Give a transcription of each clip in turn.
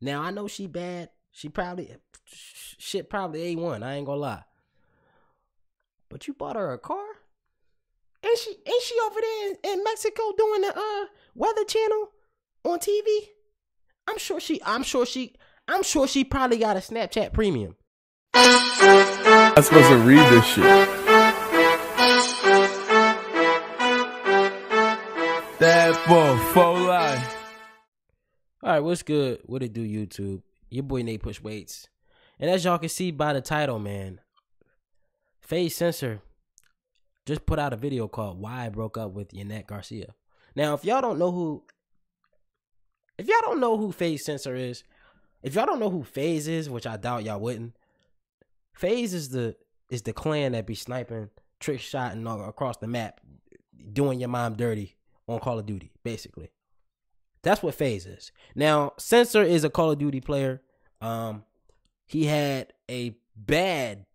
Now I know she bad. She probably shit probably A1. I ain't gonna lie. But you bought her a car? Ain't she over there in Mexico doing the weather channel on TV? I'm sure she probably got a Snapchat premium. I'm supposed to read this shit. That for faux lie. Alright, what's good? What it do, YouTube? Your boy Natepushweights. And as y'all can see by the title, man, Faze Censor just put out a video called Why I Broke Up with Yanet Garcia. Now, if y'all don't know who Faze Censor is, if y'all don't know who Faze is, which I doubt y'all wouldn't, Faze is the clan that be sniping, trick shotting across the map, doing your mom dirty on Call of Duty, basically. That's what Faze is. Now, Censor is a Call of Duty player. He had a bad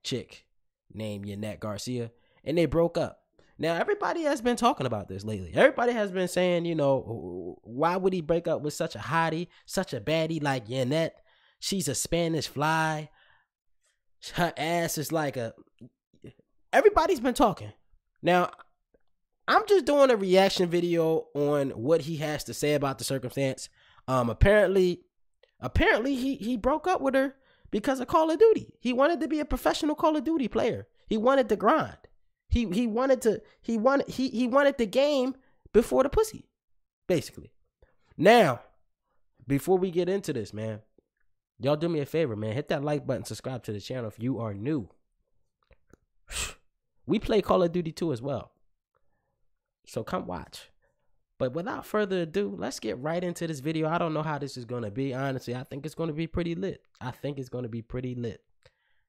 chick named Yanet Garcia, and they broke up. Now, everybody has been talking about this lately. Everybody has been saying, you know, why would he break up with such a hottie, such a baddie like Yanet? She's a Spanish fly. Her ass is like a... Everybody's been talking. Now, I'm just doing a reaction video on what he has to say about the circumstance. Apparently he broke up with her because of Call of Duty. He wanted to be a professional Call of Duty player. He wanted to grind. He wanted the game before the pussy, basically. Now, before we get into this, man, y'all do me a favor, man. Hit that like button, subscribe to the channel if you are new. We play Call of Duty 2 as well, so come watch. But without further ado, let's get right into this video. I don't know how this is going to be. Honestly, I think it's going to be pretty lit.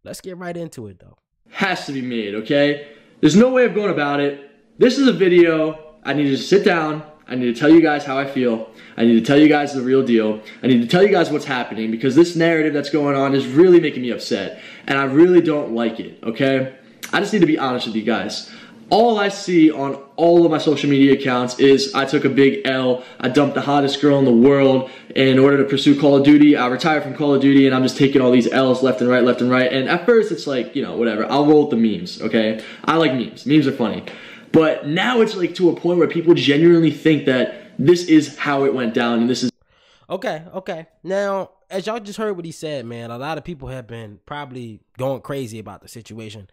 Let's get right into it, though. Has to be made, okay? There's no way of going about it. This is a video. I need to sit down. I need to tell you guys how I feel. I need to tell you guys the real deal. I need to tell you guys what's happening, because this narrative that's going on is really making me upset, and I really don't like it, okay? I just need to be honest with you guys. All I see on all of my social media accounts is I took a big L, I dumped the hottest girl in the world in order to pursue Call of Duty, I retired from Call of Duty, and I'm just taking all these L's left and right, and at first it's like, you know, whatever, I'll roll with the memes, okay? I like memes. Memes are funny. But now it's like to a point where people genuinely think that this is how it went down, and this is... Okay. Now, as y'all just heard what he said, man, a lot of people have been probably going crazy about the situation.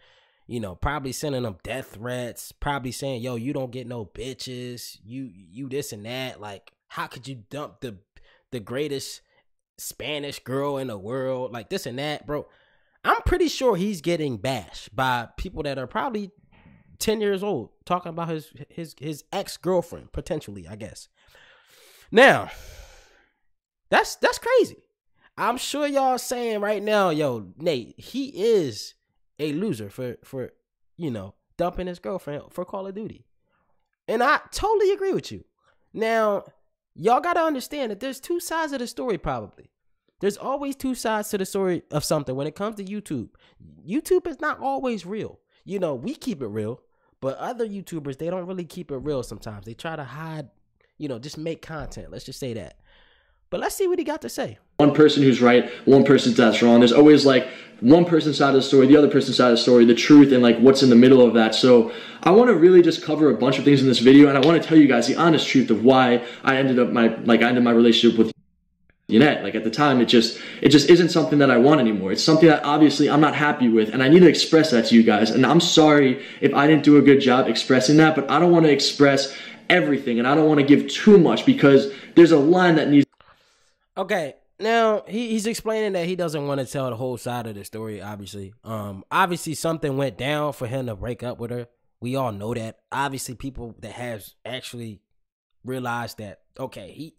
You know, probably sending them death threats, probably saying, yo, you don't get no bitches, you this and that. Like, how could you dump the greatest Spanish girl in the world? Like, this and that, bro. I'm pretty sure he's getting bashed by people that are probably 10 years old, talking about his ex-girlfriend, potentially, I guess. Now, that's crazy. I'm sure y'all saying right now, yo, Nate, he is a loser for you know, dumping his girlfriend for Call of Duty. And I totally agree with you. Now, y'all got to understand that there's two sides of the story, probably. There's always two sides to the story of something when it comes to YouTube. YouTube is not always real. You know, we keep it real, but other YouTubers, they don't really keep it real sometimes. They try to hide, you know, just make content. Let's just say that. But let's see what he got to say. One person who's right, one person that's wrong. There's always like one person's side of the story, the other person's side of the story, the truth, and like what's in the middle of that. So I want to really just cover a bunch of things in this video, and I want to tell you guys the honest truth of why I ended my relationship with Yanet. Like, at the time, it just isn't something that I want anymore. It's something that obviously I'm not happy with, and I need to express that to you guys. And I'm sorry if I didn't do a good job expressing that, but I don't want to express everything, and I don't want to give too much, because there's a line that needs... Okay, now he's explaining that he doesn't want to tell the whole side of the story, obviously. Obviously something went down for him to break up with her. We all know that. Obviously people that has actually realized that, okay,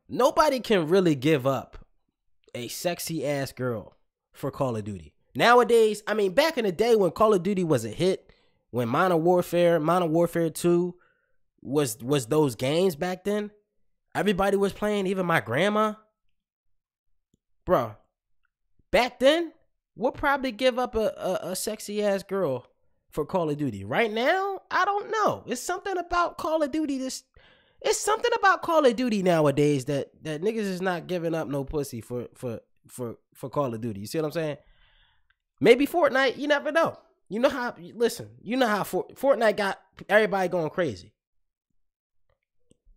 nobody can really give up a sexy ass girl for Call of Duty. Nowadays, I mean, back in the day when Call of Duty was a hit, when Modern Warfare 2 was those games back then, everybody was playing, even my grandma. Bro, back then, we'll probably give up a sexy ass girl for Call of Duty. Right now, I don't know. It's something about Call of Duty It's something about Call of Duty nowadays that niggas is not giving up no pussy for Call of Duty. You see what I'm saying? Maybe Fortnite, you never know. You know how, listen, you know how Fortnite got everybody going crazy.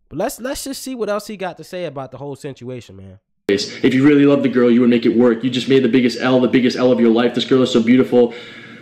But let's just see what else he got to say about the whole situation, man. If you really love the girl, you would make it work. You just made the biggest L of your life. This girl is so beautiful.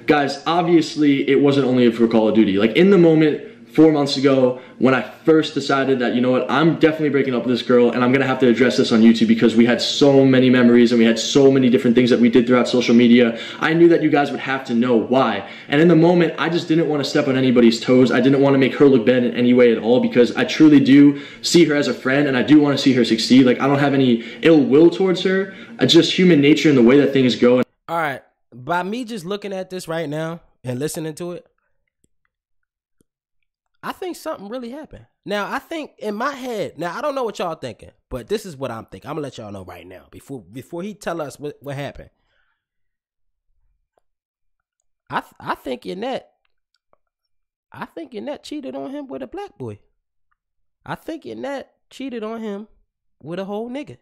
Guys, obviously, it wasn't only for Call of Duty. Like, in the moment, 4 months ago, when I first decided that, you know what, I'm definitely breaking up with this girl, and I'm going to have to address this on YouTube because we had so many memories and we had so many different things that we did throughout social media. I knew that you guys would have to know why. And in the moment, I just didn't want to step on anybody's toes. I didn't want to make her look bad in any way at all because I truly do see her as a friend and I do want to see her succeed. Like, I don't have any ill will towards her. It's just human nature and the way that things go. All right. By me just looking at this right now and listening to it, I think something really happened. Now, I think in my head, now I don't know what y'all thinking, but this is what I'm thinking. I'm gonna let y'all know right now before he tell us what happened. I think Yanet cheated on him with a black boy. I think Yanet cheated on him with a whole nigga.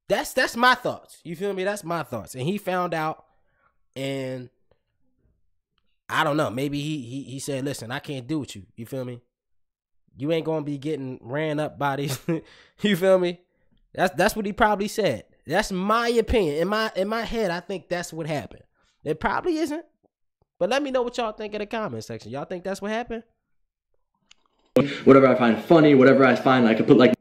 That's my thoughts. You feel me? That's my thoughts. And he found out, and I don't know. Maybe he said, listen, I can't do with you. You feel me? You ain't gonna be getting ran up by these. You feel me? That's what he probably said. That's my opinion. In my head, I think that's what happened. It probably isn't. But let me know what y'all think in the comment section. Y'all think that's what happened? Whatever I find funny, whatever I find I could put like.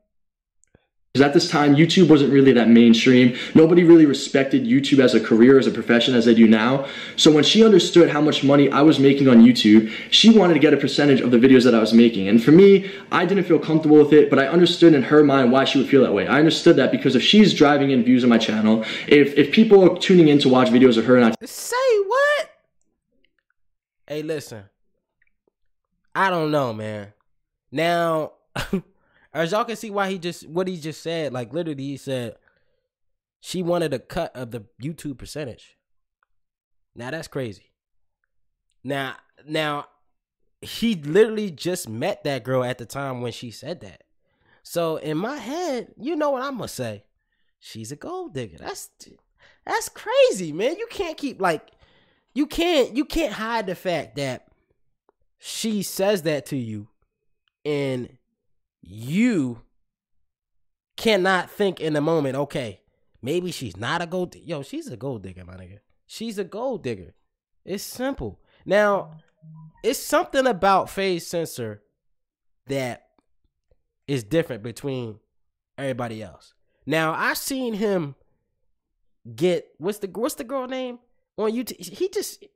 Because at this time, YouTube wasn't really that mainstream. Nobody really respected YouTube as a career, as a profession, as they do now. So when she understood how much money I was making on YouTube, she wanted to get a percentage of the videos that I was making. And for me, I didn't feel comfortable with it, but I understood in her mind why she would feel that way. I understood that because if she's driving in views on my channel, if people are tuning in to watch videos of her and I... Say what? Hey, listen. I don't know, man. Now... As y'all can see why what he just said, like literally he said she wanted a cut of the YouTube percentage. Now that's crazy. Now he literally just met that girl at the time when she said that. So in my head, you know what I'm gonna say? She's a gold digger. That's crazy, man. You can't keep like you can't hide the fact that she says that to you and you cannot think in the moment, okay, maybe she's not a gold digger. Yo, she's a gold digger, my nigga. She's a gold digger. It's simple. Now, it's something about Faze Censor that is different between everybody else. Now, I've seen him get what's the girl name on YouTube?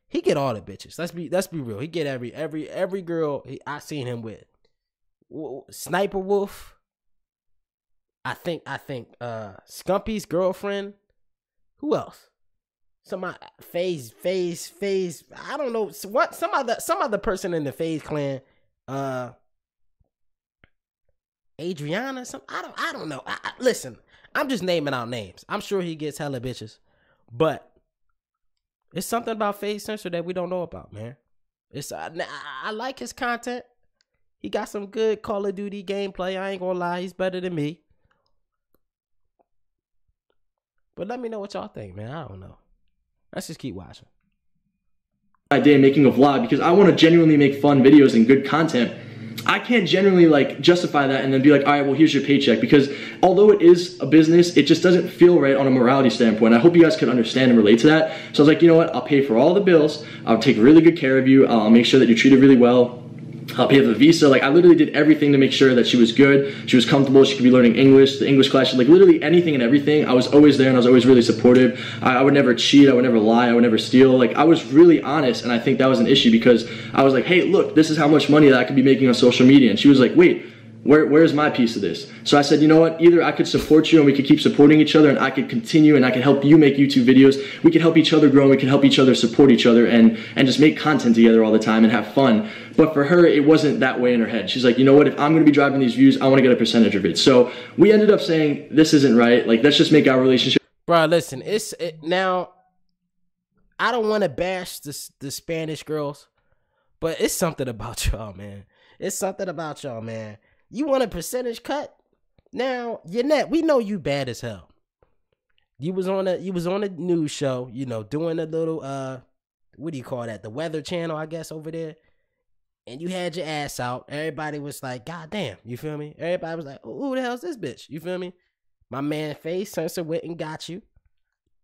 He get all the bitches. Let's be real. He get every girl I seen him with. Sniperwolf. I think Scumpy's girlfriend. Who else? Somebody Faze. I don't know. What some other person in the Faze clan. Adriana. I don't know. Listen, I'm just naming out names. I'm sure he gets hella bitches, but it's something about Faze Censor that we don't know about, man. I like his content. He got some good Call of Duty gameplay. I ain't gonna lie, he's better than me. But let me know what y'all think, man. I don't know. Let's just keep watching. Day making a vlog because I want to genuinely make fun videos and good content. I can't genuinely like justify that and then be like, all right, well, here's your paycheck, because although it is a business, it just doesn't feel right on a morality standpoint. I hope you guys can understand and relate to that. So I was like, you know what? I'll pay for all the bills. I'll take really good care of you. I'll make sure that you're treated really well. I'll pay for the visa. Like, I literally did everything to make sure that she was good, she was comfortable, she could be learning English, the English class, like literally anything and everything. I was always there and I was always really supportive. I would never cheat, I would never lie, I would never steal. Like, I was really honest, and I think that was an issue because I was like, hey, look, this is how much money that I could be making on social media. And she was like, wait, where's my piece of this? So I said, you know what, either I could support you and we could keep supporting each other and I could continue and I could help you make YouTube videos. We could help each other grow and we could help each other support each other and just make content together all the time and have fun. But for her, it wasn't that way in her head. She's like, you know what, if I'm going to be driving these views, I want to get a percentage of it. So we ended up saying, this isn't right. Like, let's just make our relationship. Bro, listen, now, I don't want to bash the Spanish girls, But it's something about y'all, man. It's something about y'all, man. You want a percentage cut? Now, Yanet, we know you bad as hell. You was on a news show, you know, doing a little what do you call that? The Weather Channel, I guess, over there. And you had your ass out. Everybody was like, God damn, you feel me? Everybody was like, who the hell's this bitch? You feel me? My man Faze Censor went and got you.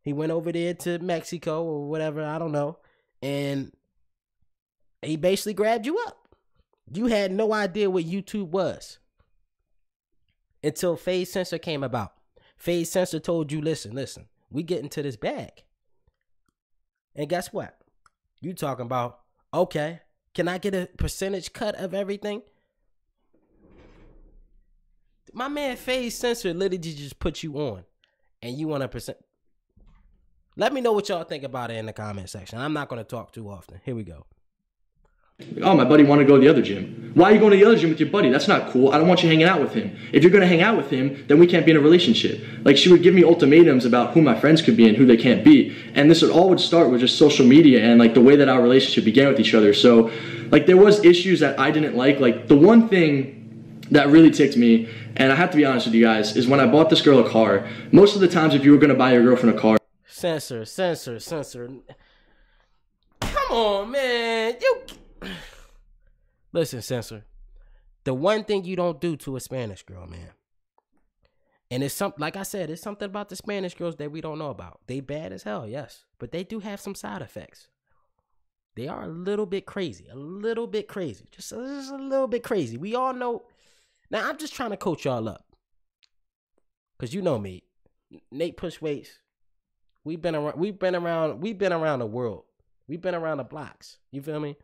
He went over there to Mexico or whatever, I don't know. And he basically grabbed you up. You had no idea what YouTube was until Faze Censor came about. Faze Censor told you, listen, we get into this bag. And guess what? You talking about, okay, can I get a percentage cut of everything? My man Faze Censor literally just put you on. And you want a percent. Let me know what y'all think about it in the comment section. I'm not going to talk too often. Here we go. Oh, my buddy wanted to go to the other gym. Why are you going to the other gym with your buddy? That's not cool. I don't want you hanging out with him. If you're going to hang out with him, then we can't be in a relationship. Like, she would give me ultimatums about who my friends could be and who they can't be. And this would start with just social media and, like, the way that our relationship began with each other. So, like, there was issues that I didn't like. Like, the one thing that really ticked me, and I have to be honest with you guys, is when I bought this girl a car, most of the times if you were going to buy your girlfriend a car, Censor. Come on, man. Listen, Censor. The one thing you don't do to a Spanish girl, man. And it's something, like I said, it's something about the Spanish girls that we don't know about. They bad as hell, yes. But they do have some side effects. They are a little bit crazy. A little bit crazy. Just a little bit crazy. We all know. Now, I'm just trying to coach y'all up. Because you know me. Natepushweights. We've been around the world. We've been around the blocks. You feel me?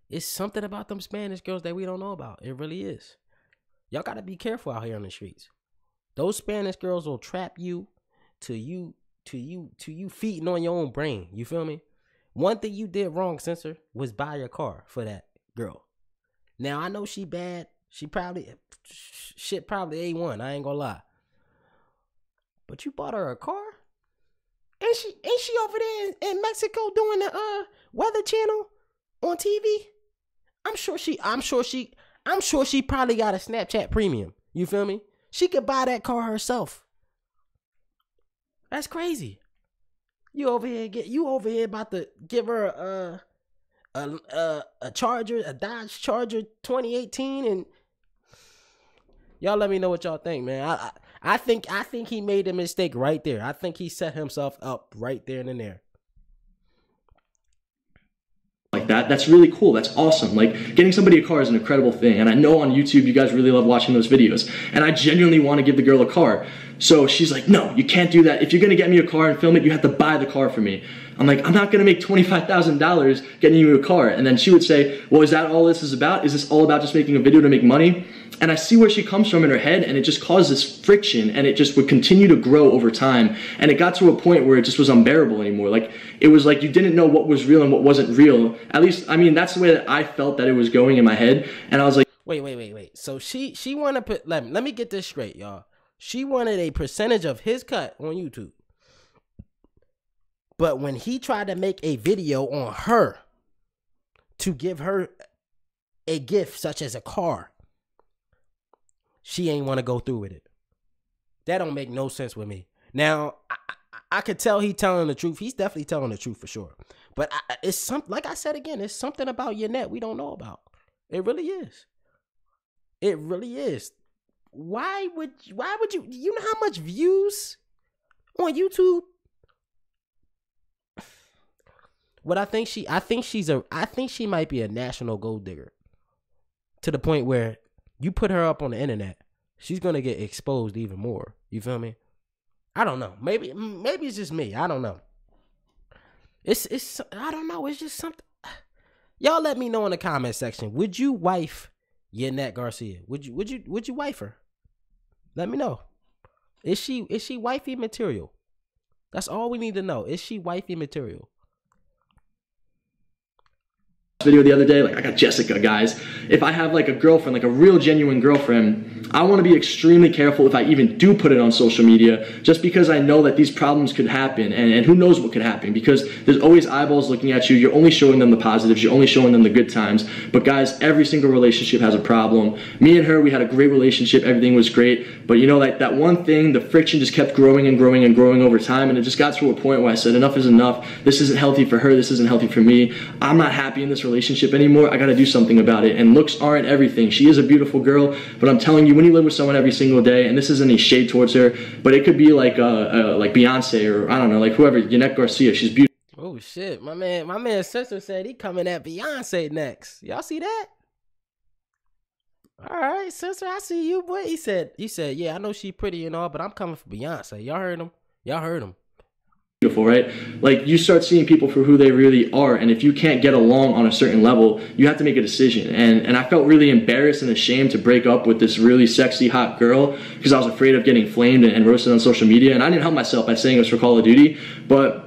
It's something about them Spanish girls that we don't know about. It really is. Y'all gotta be careful out here on the streets. Those Spanish girls will trap you to you feeding on your own brain. You feel me? One thing you did wrong, Censor, was buy your car for that girl. Now I know she bad. She probably A1. I ain't gonna lie. But you bought her a car? Ain't she over there in Mexico doing the Weather Channel on TV? I'm sure she probably got a Snapchat premium. You feel me? She could buy that car herself. That's crazy. You over here about to give her a Charger, a Dodge Charger 2018, and y'all let me know what y'all think, man. I think he made a mistake right there. I think he set himself up right there and there. Like that's really cool. That's awesome. Like, getting somebody a car is an incredible thing. And I know on YouTube you guys really love watching those videos. And I genuinely want to give the girl a car. So she's like, no, you can't do that. If you're going to get me a car and film it, you have to buy the car for me. I'm like, I'm not going to make $25,000 getting you a car. And then she would say, well, is that all this is about? Is this all about just making a video to make money? And I see where she comes from in her head, and it just causes friction, and it just would continue to grow over time. And it got to a point where it just was unbearable anymore. Like, it was like you didn't know what was real and what wasn't real. At least, I mean, that's the way that I felt that it was going in my head. And I was like, wait. So she wanted to put, let me get this straight, y'all. She wanted a percentage of his cut on YouTube. But when he tried to make a video on her to give her a gift such as a car, she ain't want to go through with it. That don't make no sense with me. Now, I could tell he telling the truth. He's definitely telling the truth for sure. But it's something, like I said again, it's something about Yanet we don't know about. It really is. It really is. Why would you know how much views on YouTube? What I think she might be a national gold digger. To the point where you put her up on the internet, she's gonna get exposed even more. You feel me? I don't know. Maybe it's just me. I don't know. It's I don't know. It's just something. Y'all let me know in the comment section. Would you wife Yanet Garcia? Would you wife her? Let me know. Is she wifey material? That's all we need to know. Is she wifey material? video the other day, like I got Jessica, guys. If I have like a girlfriend, like a real genuine girlfriend, I want to be extremely careful if I even do put it on social media, just because I know that these problems could happen, and who knows what could happen, because there's always eyeballs looking at you. You're only showing them the positives, you're only showing them the good times. But guys, every single relationship has a problem. Me and her, we had a great relationship, everything was great, but you know, like that one thing, the friction just kept growing and growing and growing over time, and it just got to a point where I said enough is enough. This isn't healthy for her, this isn't healthy for me. I'm not happy in this relationship anymore. I gotta do something about it. And looks aren't everything. She is a beautiful girl, but I'm telling you, when you live with someone every single day, and this isn't any shade towards her, but it could be like Beyonce, or I don't know, like whoever, Yanet Garcia, she's beautiful. Oh shit, my man Censor said he coming at Beyonce next. Y'all see that? All right, Censor, I see you, boy. He said, yeah, I know she pretty and all, but I'm coming for Beyonce. Y'all heard him? Y'all heard him. Beautiful, right? Like, you start seeing people for who they really are, and if you can't get along on a certain level, you have to make a decision. And I felt really embarrassed and ashamed to break up with this really sexy, hot girl, because I was afraid of getting flamed and roasted on social media. And I didn't help myself by saying it was for Call of Duty, but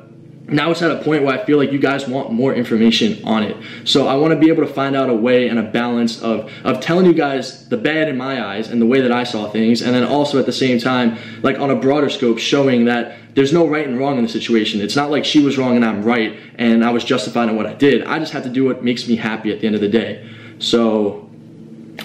now it's at a point where I feel like you guys want more information on it. So I want to be able to find out a way and a balance of telling you guys the bad in my eyes and the way that I saw things, and then also at the same time, like on a broader scope, showing that there's no right and wrong in the situation. It's not like she was wrong and I'm right and I was justified in what I did. I just have to do what makes me happy at the end of the day. So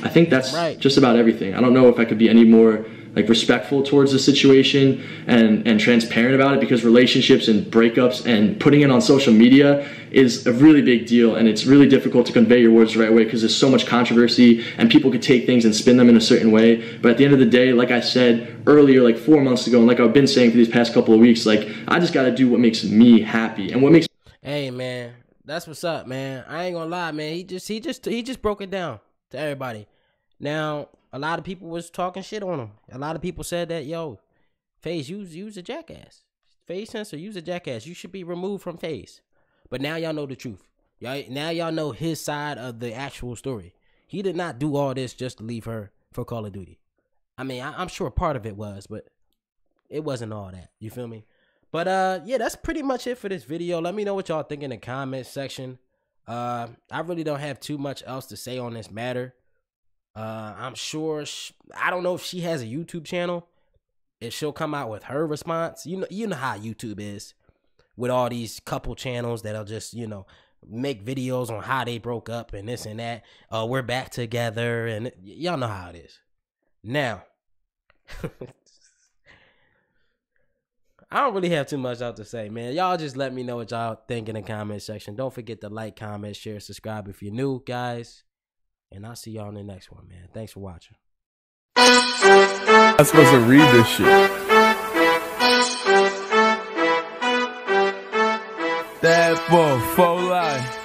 I think that's just about everything. I don't know if I could be any more like respectful towards the situation and transparent about it, because relationships and breakups and putting it on social media is a really big deal, and it's really difficult to convey your words the right way because there's so much controversy and people could take things and spin them in a certain way. But at the end of the day, like I said earlier, like 4 months ago, and like I've been saying for these past couple of weeks, like I just got to do what makes me happy and what makes. Hey man, that's what's up, man. I ain't gonna lie, man. He just broke it down to everybody. Now, a lot of people was talking shit on him. A lot of people said that, yo, Faze, you's a jackass. Faze Censor, you's a jackass. You should be removed from Faze. But now y'all know the truth. Now y'all know his side of the actual story. He did not do all this just to leave her for Call of Duty. I mean, I'm sure part of it was, but it wasn't all that. You feel me? But yeah, that's pretty much it for this video. Let me know what y'all think in the comment section. I really don't have too much else to say on this matter. I'm sure I don't know if she has a YouTube channel, if she'll come out with her response. You know how YouTube is with all these couple channels that'll just, you know, make videos on how they broke up and this and that. We're back together, and y'all know how it is. Now, I don't really have too much else to say, man. Y'all just let me know what y'all think in the comment section. Don't forget to like, comment, share, subscribe if you're new, guys. And I'll see y'all in the next one, man. Thanks for watching. I'm supposed to read this shit. That for life.